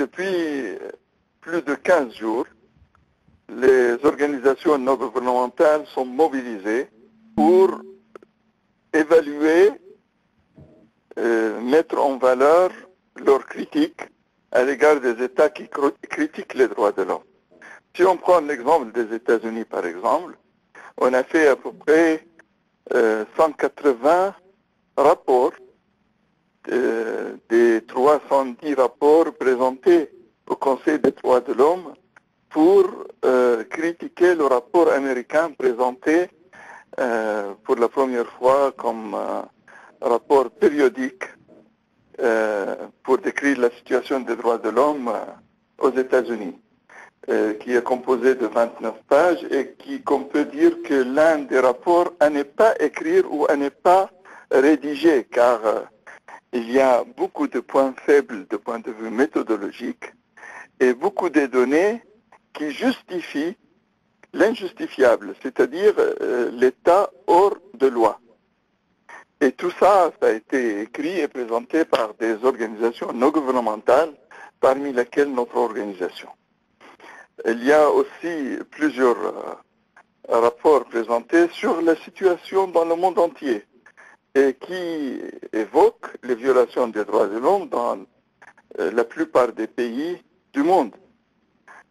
Depuis plus de 15 jours, les organisations non gouvernementales sont mobilisées pour évaluer, mettre en valeur leurs critiques à l'égard des États qui critiquent les droits de l'homme. Si on prend l'exemple des États-Unis, par exemple, on a fait à peu près 180 rapports des 310 rapports présentés au Conseil des droits de l'homme pour critiquer le rapport américain présenté pour la première fois comme rapport périodique pour décrire la situation des droits de l'homme aux États-Unis, qui est composé de 29 pages et qu'on peut dire que l'un des rapports à ne pas écrire ou à ne pas rédiger, car il y a beaucoup de points faibles de point de vue méthodologique et beaucoup de données qui justifient l'injustifiable, c'est-à-dire l'État hors de loi. Et tout ça, ça a été écrit et présenté par des organisations non gouvernementales, parmi lesquelles notre organisation. Il y a aussi plusieurs rapports présentés sur la situation dans le monde entier et qui évoquent les violations des droits de l'homme dans la plupart des pays du monde.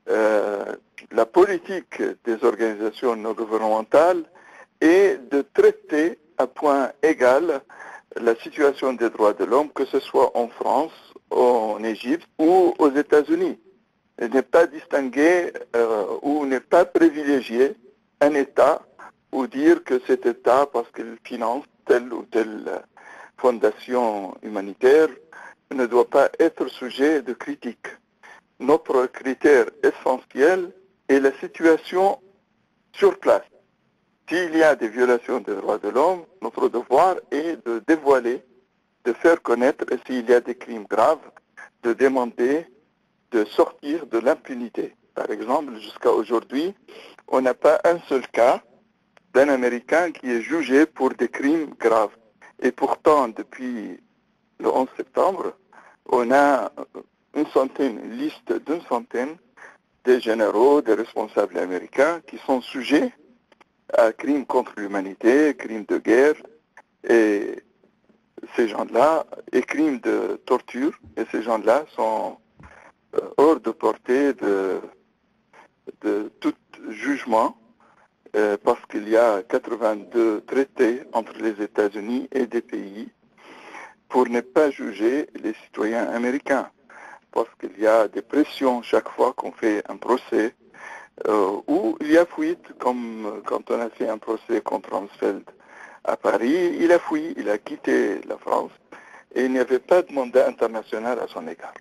La politique des organisations non gouvernementales est de traiter à point égal la situation des droits de l'homme, que ce soit en France, en Égypte ou aux États-Unis. Et n'est pas distinguer ou n'est pas privilégier un État ou dire que cet État, parce qu'il finance telle ou telle fondation humanitaire, ne doit pas être sujet de critique. Notre critère essentiel est la situation sur place. S'il y a des violations des droits de l'homme, notre devoir est de dévoiler, de faire connaître, et s'il y a des crimes graves, de demander de sortir de l'impunité. Par exemple, jusqu'à aujourd'hui, on n'a pas un seul cas d'un Américain qui est jugé pour des crimes graves. Et pourtant, depuis le 11 septembre, on a une liste d'une centaine des généraux, des responsables américains qui sont sujets à crimes contre l'humanité, crimes de guerre, et ces gens-là, et crimes de torture, et ces gens-là sont hors de portée de tout jugement, parce qu'il y a 82 traités entre les États-Unis et des pays pour ne pas juger les citoyens américains, parce qu'il y a des pressions chaque fois qu'on fait un procès, où il y a fuite, comme quand on a fait un procès contre Rumsfeld à Paris, il a fui, il a quitté la France, et il n'y avait pas de mandat international à son égard.